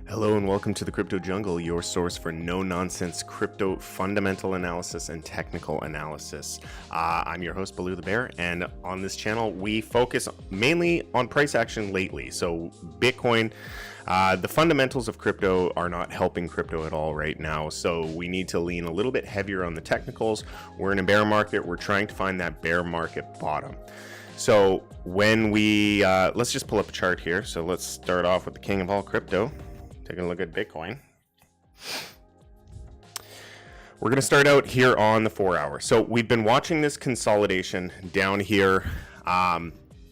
Hello and welcome to the Crypto Jungle, your source for no-nonsense crypto fundamental analysis and technical analysis. I'm your host, Baloo The Bear, and on this channel, we focus mainly on price action lately. So Bitcoin, the fundamentals of crypto are not helping crypto at all right now, so we need to lean a little bit heavier on the technicals. We're in a bear market. We're trying to find that bear market bottom. So when we, let's just pull up a chart here. So let's start off with the king of all crypto. Taking a look at Bitcoin. We're going to start out here on the 4 hour. So we've been watching this consolidation down here,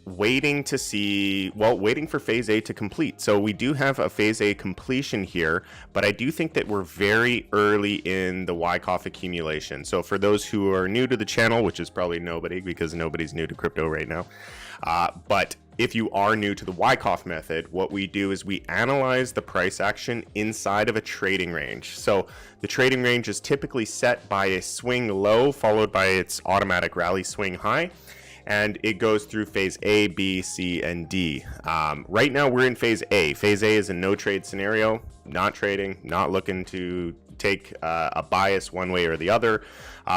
waiting to see, well, waiting for phase A to complete. So we do have a phase A completion here, but I do think that we're very early in the Wyckoff accumulation. So for those who are new to the channel, which is probably nobody because nobody's new to crypto right now, but if you are new to the Wyckoff method, what we do is we analyze the price action inside of a trading range. So the trading range is typically set by a swing low followed by its automatic rally swing high, and it goes through phase A, B, C, and D. Right now we're in phase A. Phase A is a no trade scenario, not trading, not looking to take a bias one way or the other.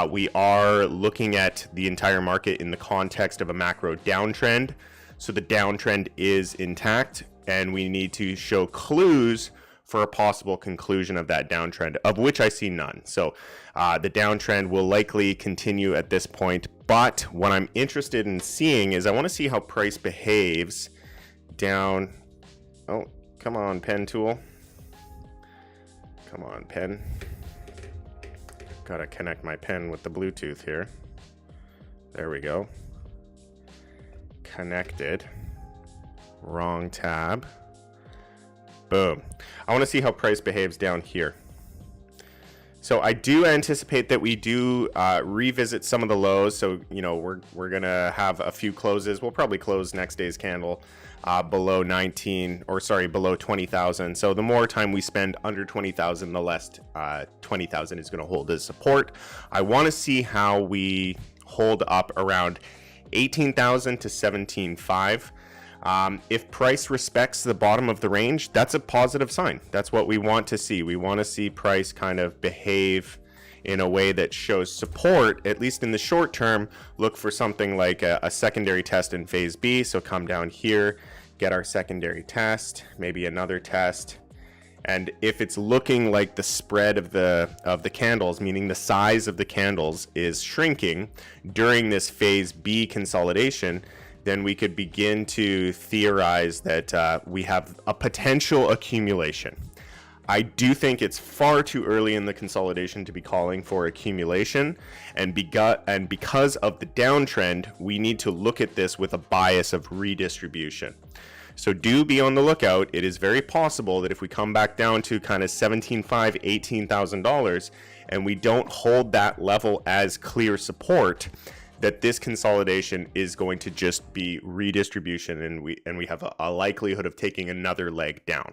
We are looking at the entire market in the context of a macro downtrend. So the downtrend is intact, and we need to show clues for a possible conclusion of that downtrend, of which I see none. So the downtrend will likely continue at this point, but what I'm interested in seeing is I want to see how price behaves down. Oh, come on, pen tool. Come on, pen. Gotta connect my pen with the Bluetooth here. There we go. Connected. Wrong tab. Boom. I want to see how price behaves down here. So I do anticipate that we do revisit some of the lows. So, you know, we're gonna have a few closes. We'll probably close next day's candle below 20,000. So the more time we spend under 20,000, the less 20,000 is going to hold as support. I want to see how we hold up around 18,000 to 17,500. If price respects the bottom of the range, that's a positive sign. That's what we want to see. We want to see price kind of behave in a way that shows support, at least in the short term. Look for something like a secondary test in phase B. So come down here, get our secondary test, maybe another test. And if it's looking like the spread of the candles, meaning the size of the candles is shrinking during this phase B consolidation, then we could begin to theorize that we have a potential accumulation. I do think it's far too early in the consolidation to be calling for accumulation, and because of the downtrend, we need to look at this with a bias of redistribution. So do be on the lookout. It is very possible that if we come back down to kind of $17,500, $18,000, and we don't hold that level as clear support, that this consolidation is going to just be redistribution, and we have a likelihood of taking another leg down.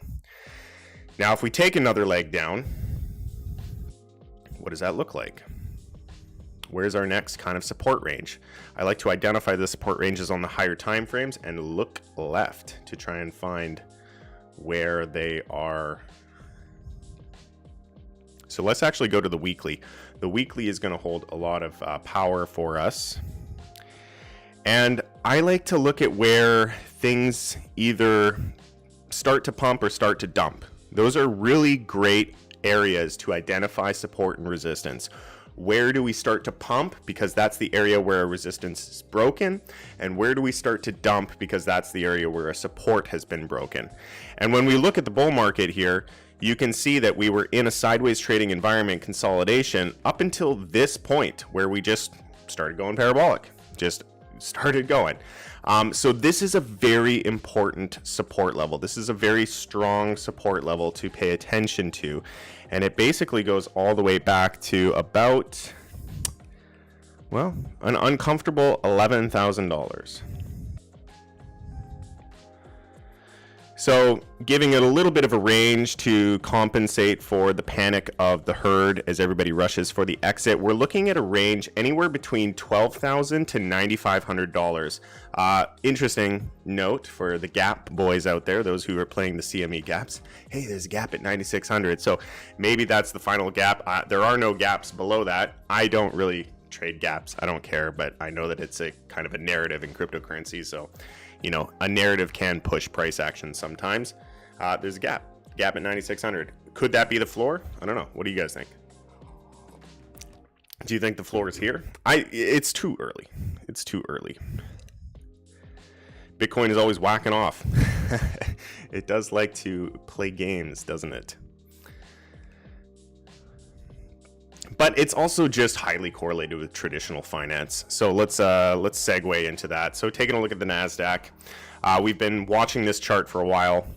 Now, if we take another leg down, what does that look like? Where's our next kind of support range? I like to identify the support ranges on the higher time frames and look left to try and find where they are. So let's actually go to the weekly. The weekly is going to hold a lot of power for us. And I like to look at where things either start to pump or start to dump. Those are really great areas to identify support and resistance. Where do we start to pump? Because that's the area where a resistance is broken. And where do we start to dump? Because that's the area where a support has been broken. And when we look at the bull market here, you can see that we were in a sideways trading environment consolidation up until this point where we just started going parabolic, just started going. So this is a very important support level. This is a very strong support level to pay attention to. And it basically goes all the way back to about, well, an uncomfortable $11,000. So giving it a little bit of a range to compensate for the panic of the herd as everybody rushes for the exit. We're looking at a range anywhere between $12,000 to $9,500. Interesting note for the gap boys out there, those who are playing the CME gaps. Hey, there's a gap at 9,600. So maybe that's the final gap. There are no gaps below that. I don't really trade gaps. I don't care, but I know that it's a kind of a narrative in cryptocurrencies. So, you know, a narrative can push price action sometimes. There's a gap at 9,600. Could that be the floor? I don't know. What do you guys think? Do you think the floor is here? It's too early. It's too early. Bitcoin is always whacking off. It does like to play games, doesn't it? But it's also just highly correlated with traditional finance. So let's segue into that. So taking a look at the NASDAQ, we've been watching this chart for a while.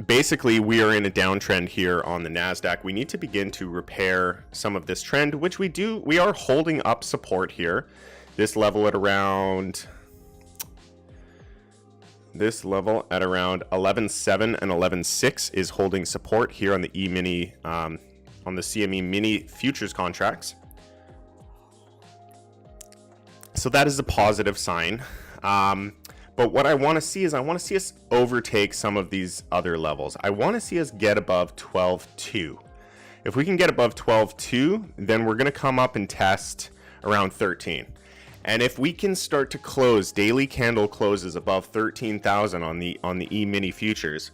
Basically, we are in a downtrend here on the NASDAQ. We need to begin to repair some of this trend, which we do. We are holding up support here. This level at around 11.7 and 11.6 is holding support here on the E-mini, on the CME mini futures contracts. So that is a positive sign. But what I want to see is I want to see us overtake some of these other levels. I want to see us get above 12.2. If we can get above 12.2, then we're going to come up and test around 13. And if we can start to close daily candle closes above 13,000 on the E-mini futures,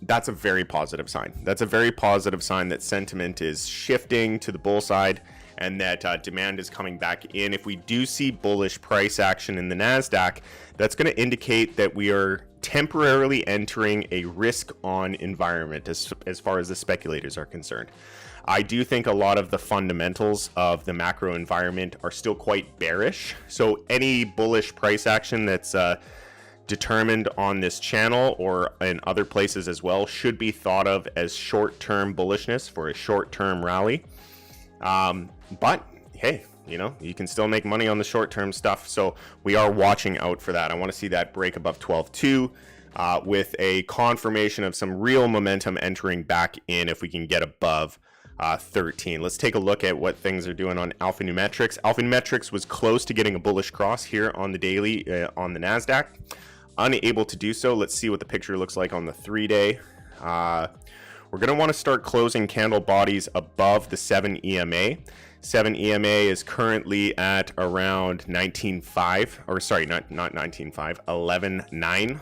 that's a very positive sign. That's a very positive sign that sentiment is shifting to the bull side and that demand is coming back in. If we do see bullish price action in the NASDAQ, that's going to indicate that we are temporarily entering a risk-on environment as far as the speculators are concerned. I do think a lot of the fundamentals of the macro environment are still quite bearish. So any bullish price action that's determined on this channel or in other places as well should be thought of as short-term bullishness for a short-term rally. But hey, you know, you can still make money on the short-term stuff. So we are watching out for that. I want to see that break above 12.2 with a confirmation of some real momentum entering back in if we can get above 13. Let's take a look at what things are doing on alphanumerics. Alphanumerics was close to getting a bullish cross here on the daily on the NASDAQ. Unable to do so. Let's see what the picture looks like on the 3-day. We're going to want to start closing candle bodies above the 7 EMA. 7 EMA is currently at around 19.5, or sorry, not 19.5, 11.9.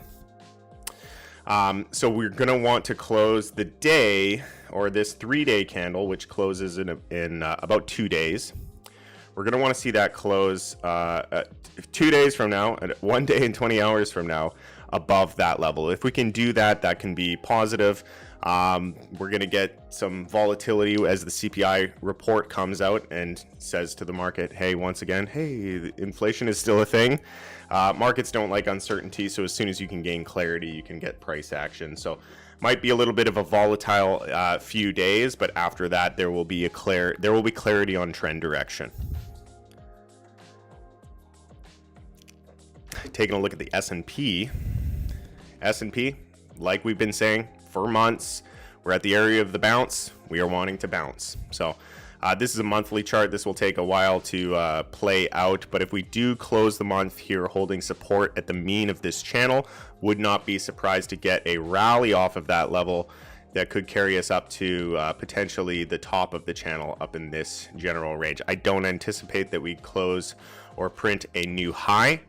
So we're going to want to close the day, or this 3-day candle, which closes in about 2 days. We're going to want to see that close 2 days from now, 1 day and 20 hours from now, above that level. If we can do that, that can be positive. We're going to get some volatility as the CPI report comes out and says to the market, hey, once again, hey, inflation is still a thing. Markets don't like uncertainty, so as soon as you can gain clarity, you can get price action. So might be a little bit of a volatile few days, but after that, there will be clarity on trend direction. Taking a look at the S&P. S&P, like we've been saying for months, we're at the area of the bounce. We are wanting to bounce. So this is a monthly chart. This will take a while to play out, but if we do close the month here holding support at the mean of this channel, would not be surprised to get a rally off of that level that could carry us up to potentially the top of the channel up in this general range. I don't anticipate that we close or print a new high,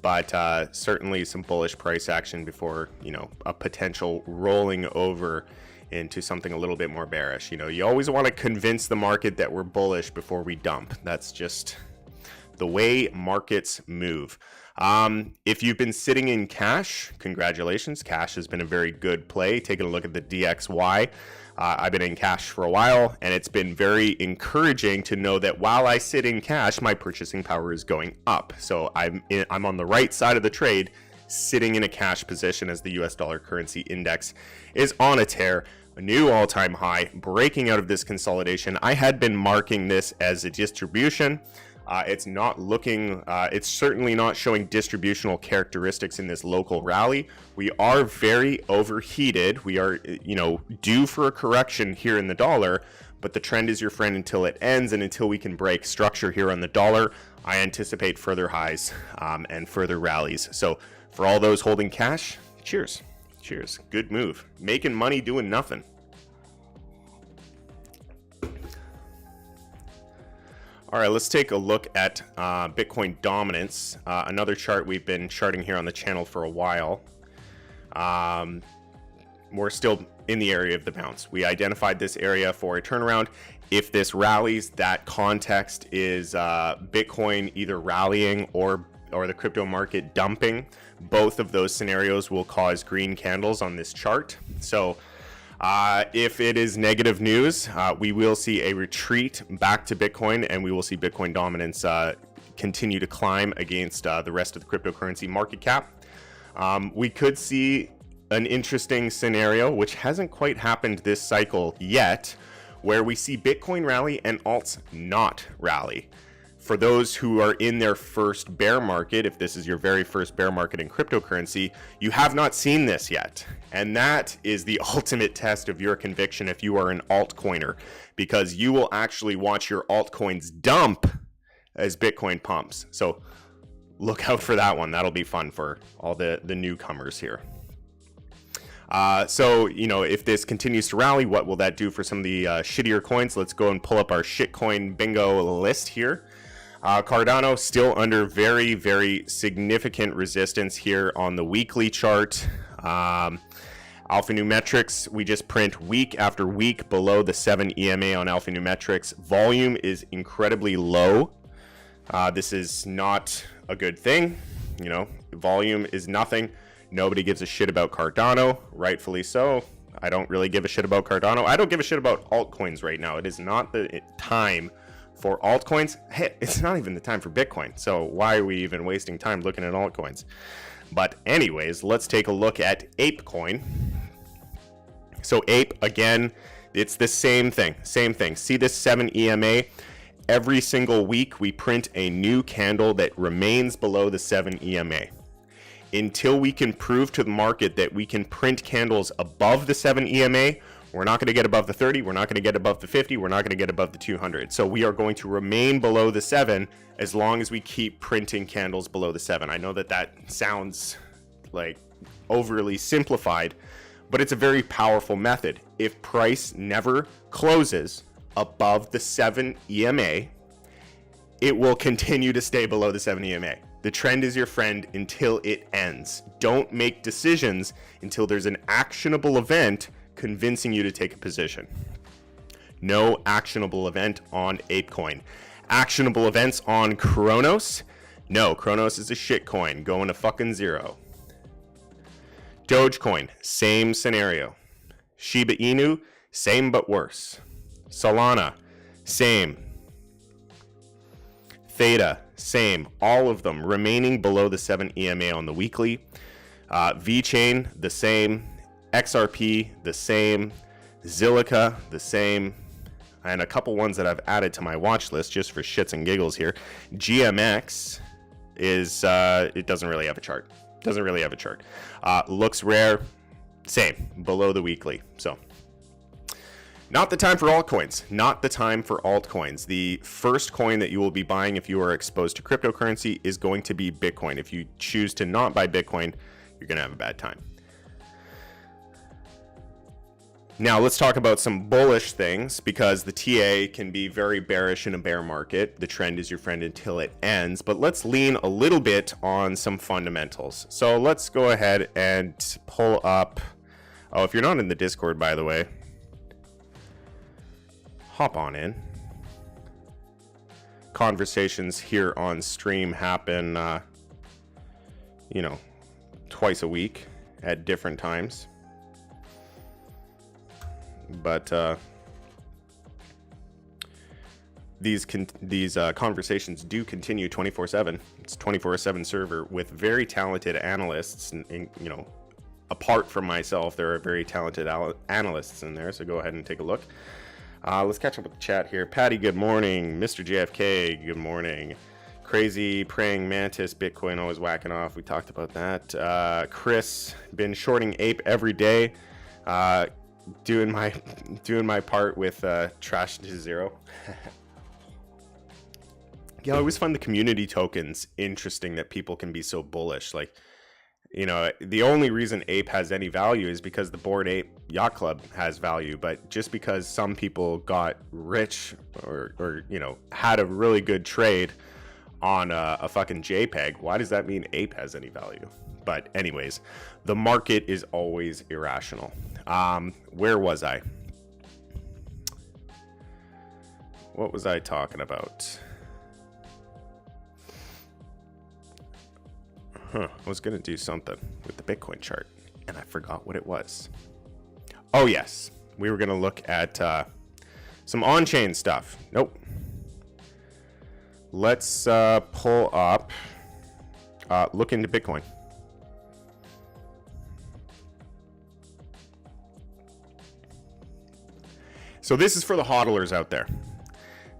but certainly some bullish price action before, you know, a potential rolling over into something a little bit more bearish. You know, you always want to convince the market that we're bullish before we dump. That's just the way markets move. If you've been sitting in cash, congratulations. Cash has been a very good play. Taking a look at the DXY. I've been in cash for a while, and it's been very encouraging to know that while I sit in cash, my purchasing power is going up. So I'm on the right side of the trade, sitting in a cash position as the US dollar currency index is on a tear, a new all-time high, breaking out of this consolidation. I had been marking this as a distribution. It's not looking, it's certainly not showing distributional characteristics in this local rally. We are very overheated. We are, due for a correction here in the dollar, but the trend is your friend until it ends, and until we can break structure here on the dollar, I anticipate further highs and further rallies. So for all those holding cash, cheers. Cheers. Good move. Making money doing nothing. All right, let's take a look at Bitcoin dominance, another chart we've been charting here on the channel for a while. We're still in the area of the bounce. We identified this area for a turnaround. If this rallies, that context is Bitcoin either rallying or the crypto market dumping. Both of those scenarios will cause green candles on this chart. So if it is negative news, we will see a retreat back to Bitcoin, and we will see Bitcoin dominance continue to climb against the rest of the cryptocurrency market cap. We could see an interesting scenario, which hasn't quite happened this cycle yet, where we see Bitcoin rally and alts not rally. For those who are in their first bear market, if this is your very first bear market in cryptocurrency, you have not seen this yet. And that is the ultimate test of your conviction if you are an altcoiner, because you will actually watch your altcoins dump as Bitcoin pumps. So look out for that one. That'll be fun for all the newcomers here. So, if this continues to rally, what will that do for some of the shittier coins? Let's go and pull up our shitcoin bingo list here. Cardano still under very, very significant resistance here on the weekly chart. Alphanumerics, we just print week after week below the 7 EMA on alphanumerics. Volume is incredibly low. This is not a good thing. Volume is nothing. Nobody gives a shit about Cardano, rightfully so. I don't really give a shit about Cardano. I don't give a shit about altcoins right now. It is not the time for altcoins. Hey, it's not even the time for Bitcoin. So why are we even wasting time looking at altcoins? But anyways, let's take a look at ApeCoin. So Ape, again, it's the same thing. See this 7 EMA? Every single week we print a new candle that remains below the 7 EMA. Until we can prove to the market that we can print candles above the 7 EMA, we're not going to get above the 30, we're not going to get above the 50, we're not going to get above the 200. So we are going to remain below the 7 as long as we keep printing candles below the 7. I know that sounds like overly simplified, but it's a very powerful method. If price never closes above the 7 EMA, it will continue to stay below the 7 EMA. The trend is your friend until it ends. Don't make decisions until there's an actionable event convincing you to take a position. No actionable event on ApeCoin. Actionable events on Kronos? No, Kronos is a shit coin going to fucking zero. Dogecoin, same scenario. Shiba Inu, same but worse. Solana, same. Theta, same. All of them remaining below the 7 EMA on the weekly. VeChain, the same. XRP, the same. Zilliqa, the same. And a couple ones that I've added to my watch list just for shits and giggles here. GMX is, it doesn't really have a chart. Looks rare, same, below the weekly. So not the time for altcoins. The first coin that you will be buying if you are exposed to cryptocurrency is going to be Bitcoin. If you choose to not buy Bitcoin, you're going to have a bad time. Now let's talk about some bullish things, because the TA can be very bearish in a bear market. The trend is your friend until it ends. But let's lean a little bit on some fundamentals. So let's go ahead and pull up. Oh, if you're not in the Discord, by the way, hop on in. Conversations here on stream happen, twice a week at different times. But these conversations do continue 24/7. It's 24/7 server with very talented analysts, and apart from myself, there are very talented analysts in there. So go ahead and take a look. Let's catch up with the chat here. Patty, good morning. Mr. JFK, good morning. Crazy praying mantis, Bitcoin always whacking off. We talked about that. Chris, been shorting ape every day. Doing my part with trash to zero. Yeah, I always find the community tokens interesting that people can be so bullish. Like, you know, the only reason ape has any value is because the Bored Ape Yacht Club has value. But just because some people got rich or you know, had a really good trade on a fucking JPEG, why does that mean ape has any value? But anyways, the market is always irrational. Where was I? What was I talking about? I was going to do something with the Bitcoin chart, and I forgot what it was. Oh, yes. We were going to look at some on-chain stuff. Nope. Let's pull up, look into Bitcoin. So this is for the hodlers out there.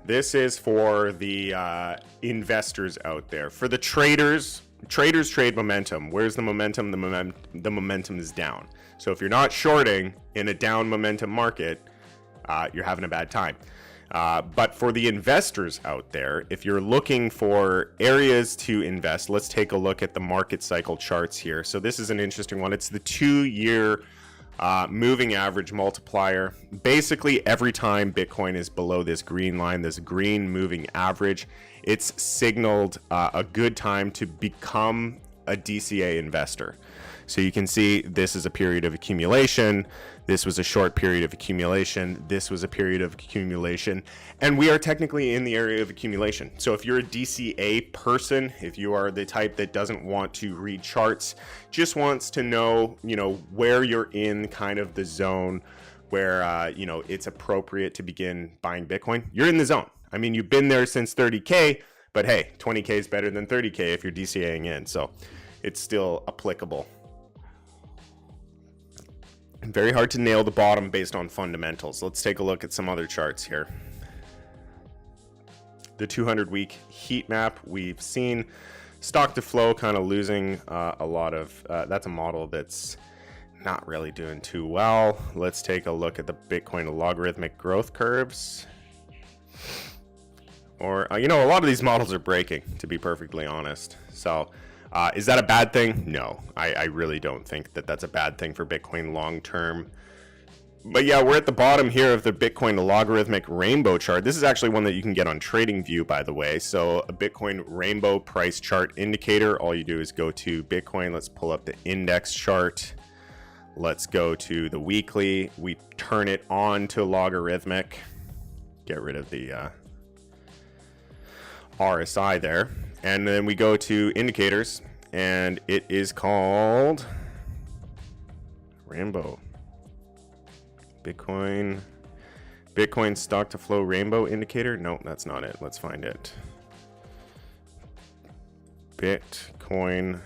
This is for the investors out there. For the traders, traders trade momentum. Where's the momentum? The momentum is down. So if you're not shorting in a down momentum market, you're having a bad time. But for the investors out there, if you're looking for areas to invest, let's take a look at the market cycle charts here. So this is an interesting one. It's the 2-year moving average multiplier. Basically, every time Bitcoin is below this green line, this green moving average, it's signaled a good time to become a DCA investor. So you can see this is a period of accumulation. This was a short period of accumulation. This was a period of accumulation. And we are technically in the area of accumulation. So if you're a DCA person, if you are the type that doesn't want to read charts, just wants to know, you know, where you're in kind of the zone where, you know, it's appropriate to begin buying Bitcoin, you're in the zone. I mean, you've been there since 30K, but hey, 20K is better than 30K if you're DCAing in. So it's still applicable. Very hard to nail the bottom based on fundamentals. Let's take a look at some other charts here. The 200-week heat map, we've seen stock to flow kind of losing a lot of, that's a model that's not really doing too well. Let's take a look at the Bitcoin logarithmic growth curves. Or, you know, a lot of these models are breaking, to be perfectly honest. So is that a bad thing? No, I really don't think that that's a bad thing for Bitcoin long term. But yeah, we're at the bottom here of the Bitcoin logarithmic rainbow chart. This is actually one that you can get on TradingView, by the way. So a Bitcoin rainbow price chart indicator. All you do is go to Bitcoin. Let's pull up the index chart. Let's go to the weekly. We turn it on to logarithmic. Get rid of the RSI there. And then we go to indicators, and it is called Rainbow. Bitcoin stock to flow rainbow indicator. No, that's not it. Let's find it. Bitcoin.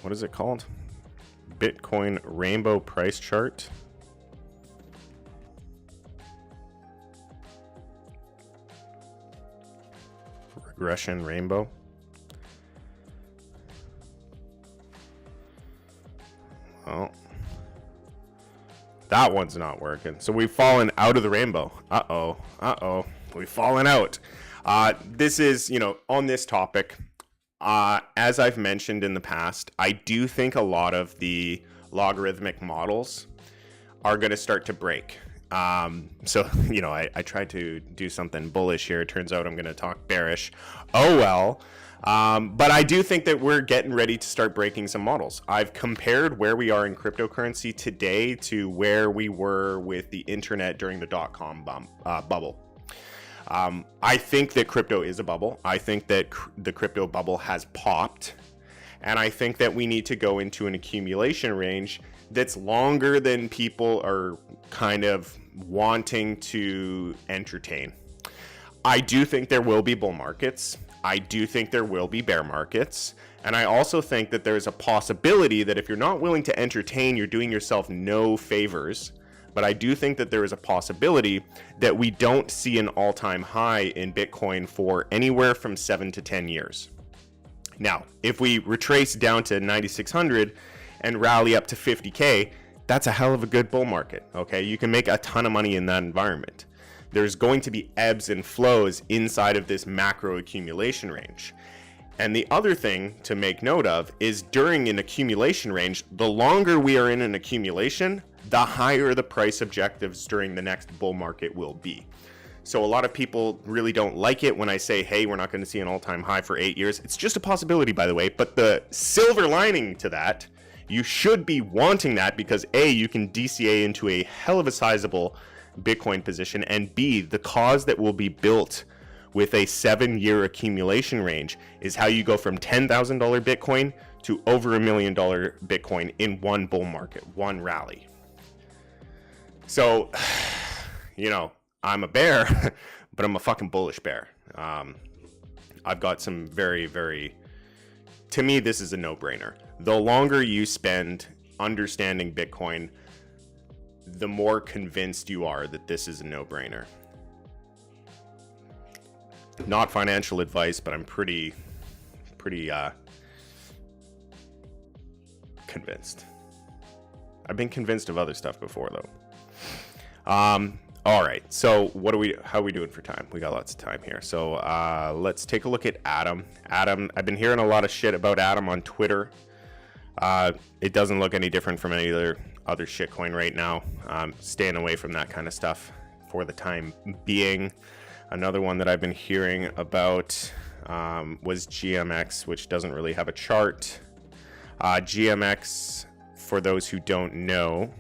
What is it called? Bitcoin rainbow price chart. Regression rainbow. Well, that one's not working. So we've fallen out of the rainbow. Uh-oh. We've fallen out. This is, you know, on this topic, as I've mentioned in the past, I do think a lot of the logarithmic models are going to start to break. So, you know, I tried to do something bullish here. It turns out I'm going to talk bearish. Oh, well. But I do think that we're getting ready to start breaking some models. I've compared where we are in cryptocurrency today to where we were with the internet during the dot-com bubble. I think that crypto is a bubble. I think that the crypto bubble has popped. And I think that we need to go into an accumulation range that's longer than people are kind of wanting to entertain. I do think there will be bull markets. I do think there will be bear markets. And I also think that there's a possibility that if you're not willing to entertain, you're doing yourself no favors. But I do think that there is a possibility that we don't see an all-time high in Bitcoin for anywhere from 7 to 10 years. Now, if we retrace down to 9,600 and rally up to 50K, that's a hell of a good bull market, okay? You can make a ton of money in that environment. There's going to be ebbs and flows inside of this macro accumulation range. And the other thing to make note of is during an accumulation range, the longer we are in an accumulation, the higher the price objectives during the next bull market will be. So a lot of people really don't like it when I say, hey, we're not going to see an all-time high for 8 years. It's just a possibility, by the way. But the silver lining to that, you should be wanting that because A, you can DCA into a hell of a sizable Bitcoin position, and B, the cause that will be built with a 7-year accumulation range is how you go from $10,000 Bitcoin to over $1 million Bitcoin in one bull market, one rally. So, you know, I'm a bear, but I'm a fucking bullish bear. I've got some to me, this is a no-brainer. The longer you spend understanding Bitcoin, the more convinced you are that this is a no-brainer. Not financial advice, but I'm pretty convinced. I've been convinced of other stuff before, though. All right. So how are we doing for time? We got lots of time here. So let's take a look at Atom. I've been hearing a lot of shit about Atom on Twitter. It doesn't look any different from any other shitcoin right now. Staying away from that kind of stuff for the time being. Another one that I've been hearing about was GMX, which doesn't really have a chart. GMX, for those who don't know,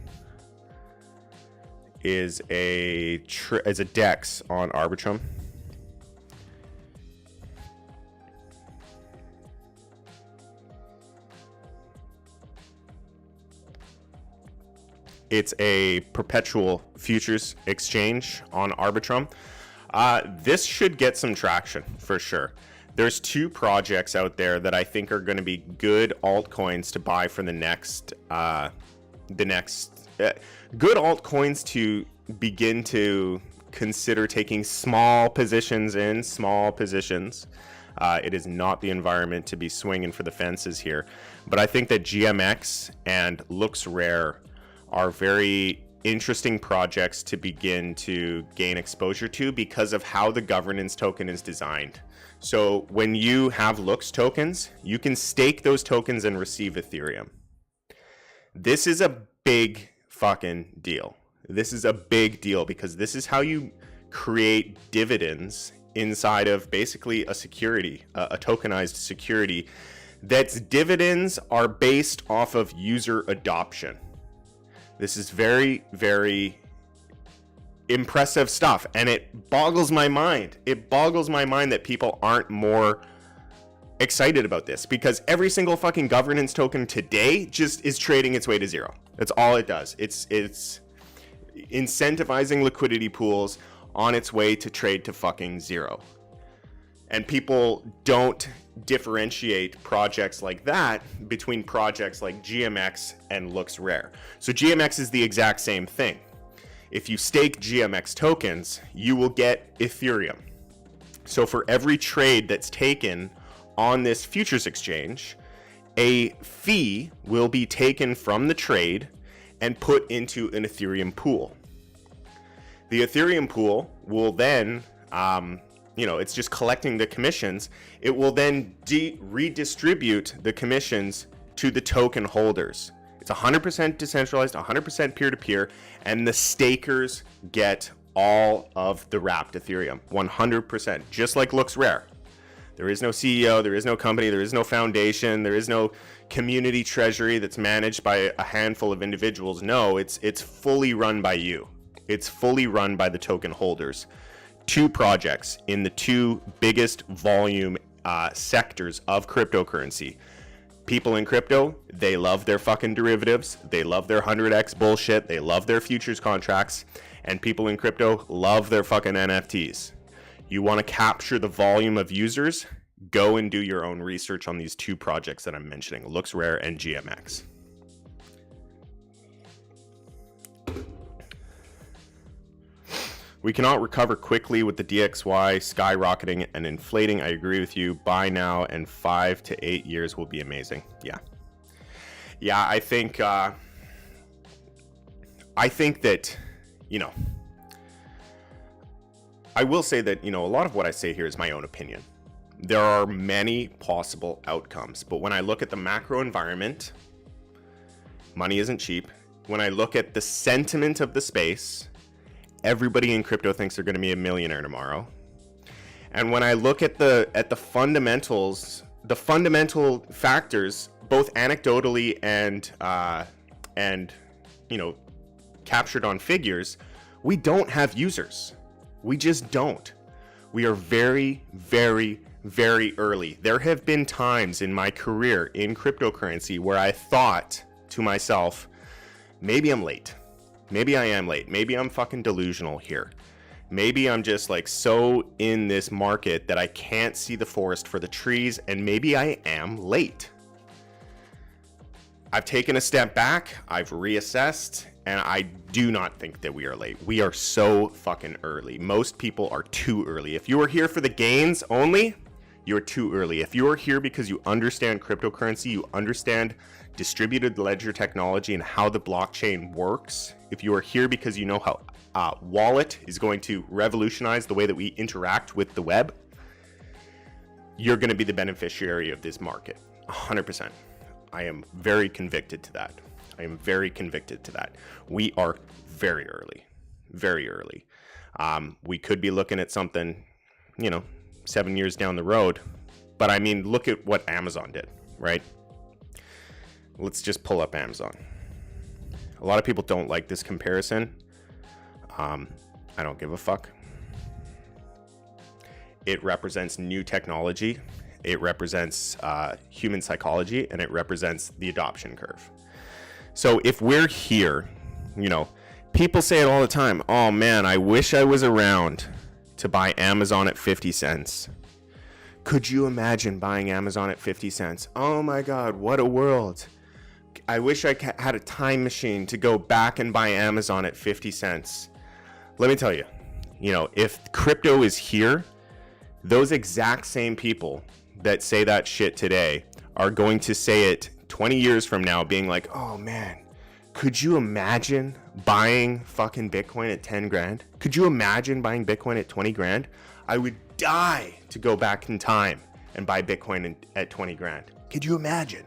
is a DEX on Arbitrum. It's a perpetual futures exchange on Arbitrum. This should get some traction for sure. There's 2 projects out there that I think are going to be good altcoins to buy for the next good altcoins to begin to consider taking small positions in. It is not the environment to be swinging for the fences here, but I think that GMX and Looks Rare are very interesting projects to begin to gain exposure to because of how the governance token is designed. So when you have Looks tokens, you can stake those tokens and receive Ethereum. This is a big fucking deal. This is a big deal because this is how you create dividends inside of basically a security, a tokenized security. That's dividends are based off of user adoption. This is very, very impressive stuff, and it boggles my mind. It boggles my mind that people aren't more excited about this because every single fucking governance token today just is trading its way to zero. That's all it does. It's incentivizing liquidity pools on its way to trade to fucking zero. And people don't differentiate projects like that between projects like GMX and Looks Rare. So GMX is the exact same thing. If you stake GMX tokens, you will get Ethereum. So for every trade that's taken on this futures exchange, a fee will be taken from the trade and put into an Ethereum pool. The Ethereum pool will then it's just collecting the commissions. It will then redistribute the commissions to the token holders. It's 100% decentralized, 100% peer-to-peer, and the stakers get all of the wrapped Ethereum, 100%, just like Looks Rare. There is no CEO, there is no company, there is no foundation, there is no community treasury that's managed by a handful of individuals. No, it's fully run by you. It's fully run by the token holders. 2 projects in the 2 biggest volume sectors of cryptocurrency. People in crypto, they love their fucking derivatives. They love their 100x bullshit. They love their futures contracts. And people in crypto love their fucking NFTs. You want to capture the volume of users? go and do your own research on these two projects that I'm mentioning, Looks Rare and GMX. We cannot recover quickly with the DXY skyrocketing and inflating. I agree with you. Buy now and 5 to 8 years will be amazing. Yeah. Yeah, I think that, you know, I will say that, you know, a lot of what I say here is my own opinion. There are many possible outcomes, but when I look at the macro environment, money isn't cheap. When I look at the sentiment of the space, everybody in crypto thinks they're going to be a millionaire tomorrow. And when I look at the fundamentals, the fundamental factors, both anecdotally and you know, captured on figures, we don't have users. We just don't. We are very, very, very early. There have been times in my career in cryptocurrency where I thought to myself, maybe I'm late. Maybe I am late. Maybe I'm fucking delusional here. Maybe I'm just like so in this market that I can't see the forest for the trees, and maybe I am late. I've taken a step back, I've reassessed, and I do not think that we are late. We are so fucking early. Most people are too early. If you are here for the gains only, you're too early. If you are here because you understand cryptocurrency, you understand distributed ledger technology and how the blockchain works, if you are here because you know how wallet is going to revolutionize the way that we interact with the web, you're going to be the beneficiary of this market. 100%. I am very convicted to that. I am very convicted to that. We are very early, very early. We could be looking at something, you know, 7 years down the road, but I mean, look at what Amazon did, right? Let's just pull up Amazon. A lot of people don't like this comparison. I don't give a fuck. It represents new technology. It represents human psychology, and it represents the adoption curve. So if we're here, you know, people say it all the time. Oh man, I wish I was around to buy Amazon at 50 cents. Could you imagine buying Amazon at 50 cents? Oh my God, what a world. I wish I had a time machine to go back and buy Amazon at 50 cents. Let me tell you, you know, if crypto is here, those exact same people that say that shit today are going to say it 20 years from now, being like, oh man, could you imagine buying fucking Bitcoin at 10 grand? Could you imagine buying Bitcoin at 20 grand? I would die to go back in time and buy Bitcoin at 20 grand. Could you imagine?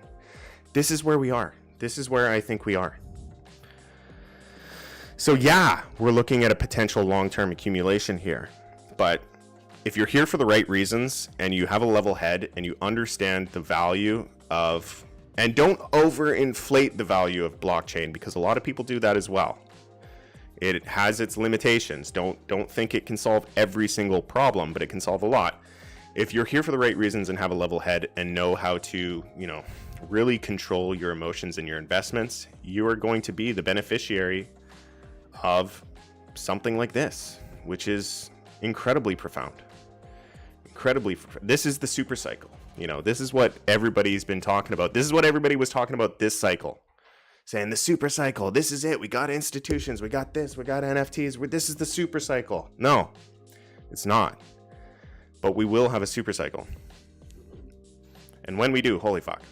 This is where we are. This is where I think we are. So yeah, we're looking at a potential long-term accumulation here. But if you're here for the right reasons and you have a level head and you understand the value of, and don't overinflate the value of blockchain, because a lot of people do that as well. It has its limitations. Don't think it can solve every single problem, but it can solve a lot. If you're here for the right reasons and have a level head and know how to, you know, really control your emotions and your investments, you are going to be the beneficiary of something like this, which is incredibly profound. This is the super cycle. You know, this is what everybody's been talking about. This is what everybody was talking about this cycle, saying the super cycle. This is it. We got institutions. We got this. We got NFTs. This is the super cycle. No, it's not. But we will have a super cycle. And when we do, holy fuck,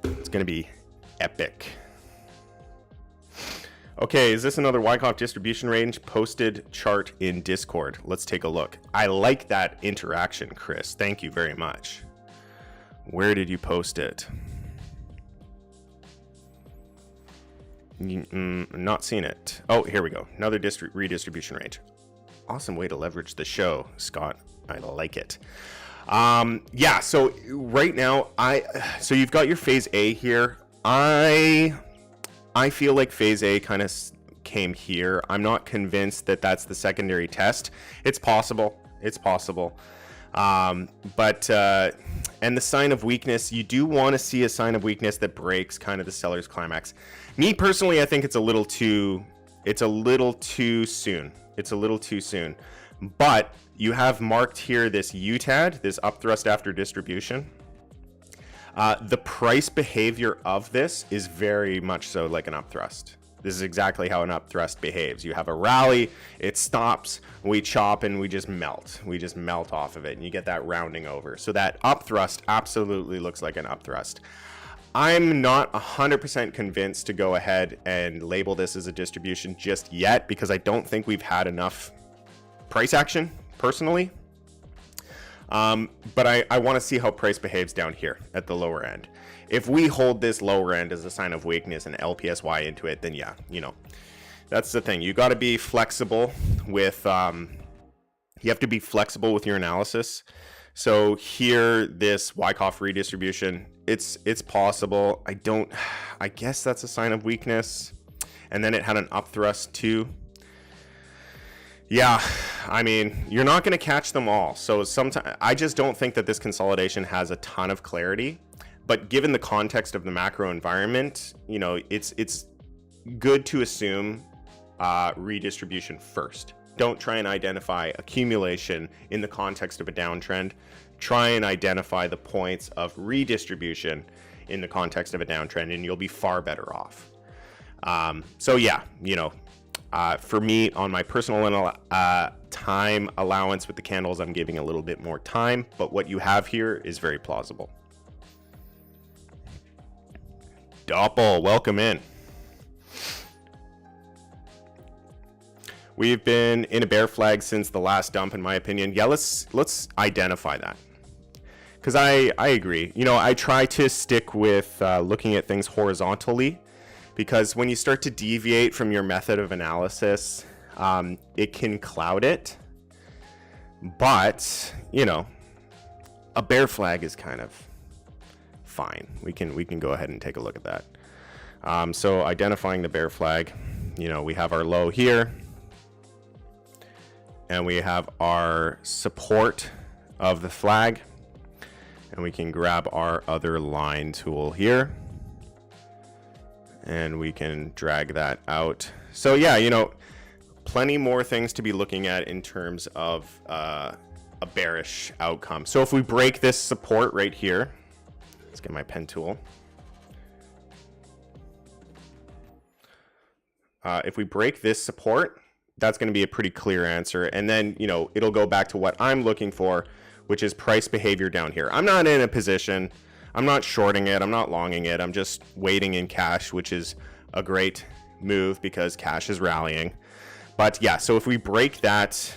it's going to be epic. Okay, is this another Wyckoff distribution range posted chart in Discord? Let's take a look. I like that interaction, Chris. Thank you very much. Where did you post it? Not seen it. Oh, here we go. Another redistribution range. Awesome way to leverage the show, Scott. I like it. Yeah, so right now, so you've got your phase A here. I feel like phase A kind of came here. I'm not convinced that that's the secondary test. It's possible. It's possible. But and the sign of weakness, you do want to see a sign of weakness that breaks kind of the seller's climax. Me personally, I think it's a little too soon. It's a little too soon. But you have marked here this UTAD, this upthrust after distribution. The price behavior of this is very much so like an upthrust. This is exactly how an upthrust behaves. You have a rally, it stops, we chop, and we just melt. We just melt off of it, and you get that rounding over. So that upthrust absolutely looks like an upthrust. I'm not 100% convinced to go ahead and label this as a distribution just yet, because I don't think we've had enough price action, personally. But I want to see how price behaves down here at the lower end. If we hold this lower end as a sign of weakness and LPSY into it, then yeah, you know, that's the thing. You got to be flexible with, you have to be flexible with your analysis. So here, this Wyckoff redistribution, it's possible. I guess that's a sign of weakness. And then it had an upthrust too. Yeah, I mean, you're not going to catch them all. So sometimes I just don't think that this consolidation has a ton of clarity. But given the context of the macro environment, you know, it's good to assume redistribution first. Don't try and identify accumulation in the context of a downtrend. Try and identify the points of redistribution in the context of a downtrend, and you'll be far better off. So yeah, you know, for me, on my personal time allowance with the candles, I'm giving a little bit more time, but what you have here is very plausible. Doppel, welcome in. We've been in a bear flag since the last dump, in my opinion. Yeah, let's identify that. Because I agree. You know, I try to stick with looking at things horizontally, because when you start to deviate from your method of analysis, it can cloud it. But, you know, a bear flag is kind of fine. We can go ahead and take a look at that. So identifying the bear flag, you know, we have our low here, and we have our support of the flag, and we can grab our other line tool here, and we can drag that out. So yeah, you know, plenty more things to be looking at in terms of a bearish outcome. So if we break this support right here, let's get my pen tool. If we break this support, that's going to be a pretty clear answer. And then, you know, it'll go back to what I'm looking for, which is price behavior down here. I'm not in a position, I'm not shorting it, I'm not longing it, I'm just waiting in cash, which is a great move because cash is rallying. But yeah, so if we break that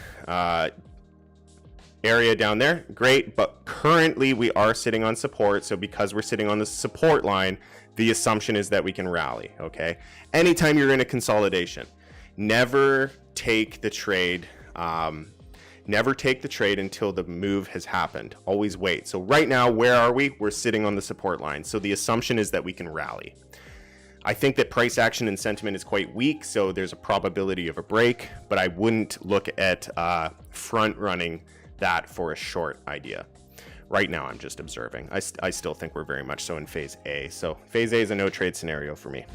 area down there, great. But currently we are sitting on support. So because we're sitting on the support line, the assumption is that we can rally, okay? Anytime you're in a consolidation, never take the trade. Never take the trade until the move has happened. Always wait. So right now, where are we? We're sitting on the support line. So the assumption is that we can rally. I think that price action and sentiment is quite weak, so there's a probability of a break, but I wouldn't look at front running that for a short idea. Right now, I'm just observing. I still think we're very much so in phase A. So phase A is a no trade scenario for me.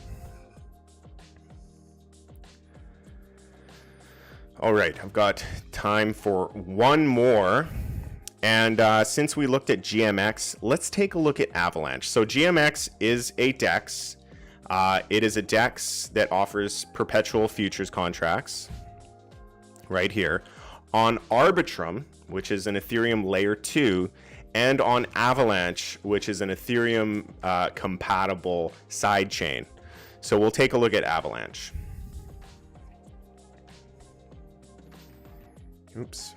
All right, I've got time for one more. And since we looked at GMX, let's take a look at Avalanche. So GMX is a DEX. It is a DEX that offers perpetual futures contracts right here on Arbitrum, which is an Ethereum layer 2, and on Avalanche, which is an Ethereum compatible sidechain. So we'll take a look at Avalanche. Oops.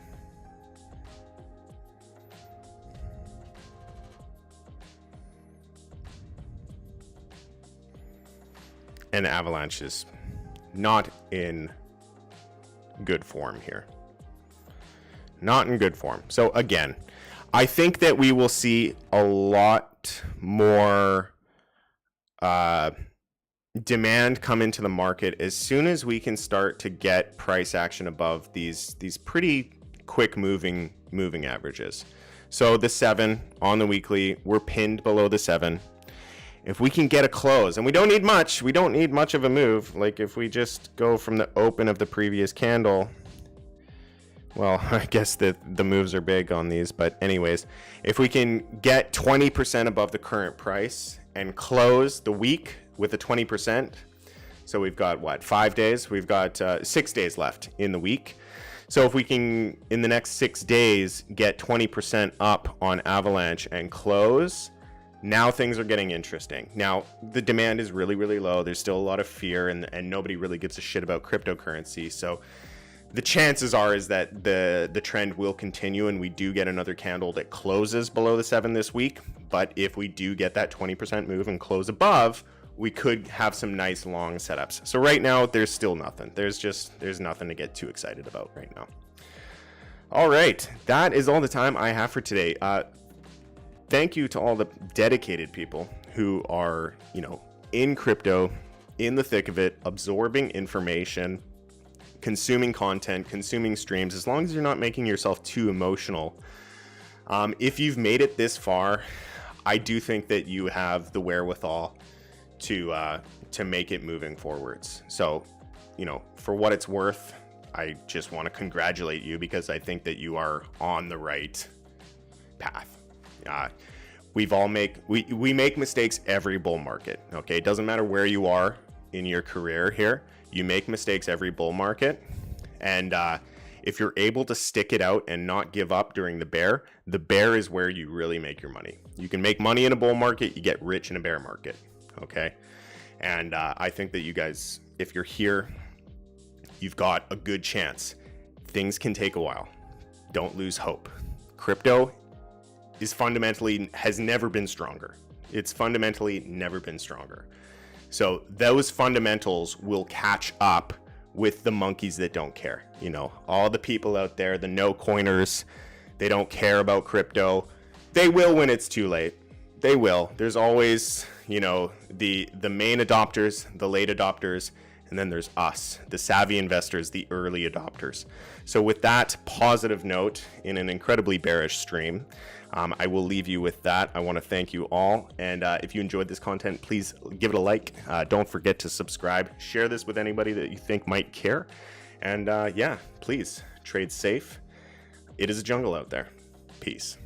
And Avalanche is not in good form here. Not in good form. So again, I think that we will see a lot more demand come into the market as soon as we can start to get price action above these pretty quick moving averages. So the 7 on the weekly, we're pinned below the 7. If we can get a close, and we don't need much of a move, like if we just go from the open of the previous candle, well, I guess the moves are big on these, but anyways, if we can get 20% above the current price and close the week with a 20%, so we've got what, 5 days? We've got 6 days left in the week. So if we can, in the next 6 days, get 20% up on Avalanche and close, now things are getting interesting. Now, the demand is really, really low. There's still a lot of fear, and nobody really gives a shit about cryptocurrency. So the chances are is that the trend will continue, and we do get another candle that closes below the 7 this week. But if we do get that 20% move and close above, we could have some nice long setups. So right now, there's still nothing. There's nothing to get too excited about right now. All right, that is all the time I have for today. Thank you to all the dedicated people who are, in crypto, in the thick of it, absorbing information, consuming content, consuming streams, as long as you're not making yourself too emotional. If you've made it this far, I do think that you have the wherewithal to make it moving forwards. So, for what it's worth, I just want to congratulate you, because I think that you are on the right path. We make mistakes every bull market. Okay, it doesn't matter where you are in your career here. You make mistakes every bull market, and if you're able to stick it out and not give up during the bear is where you really make your money. You can make money in a bull market, you get rich in a bear market. Okay, and I think that you guys, if you're here, you've got a good chance. Things can take a while. Don't lose hope. Crypto has never been stronger. It's fundamentally never been stronger. So those fundamentals will catch up with the monkeys that don't care. All the people out there, the no coiners, they don't care about crypto. They will when it's too late. They will. There's always, the main adopters, the late adopters, and then there's us, the savvy investors, the early adopters. So with that positive note, in an incredibly bearish stream, I will leave you with that. I want to thank you all. And if you enjoyed this content, please give it a like. Don't forget to subscribe. Share this with anybody that you think might care. And please trade safe. It is a jungle out there. Peace.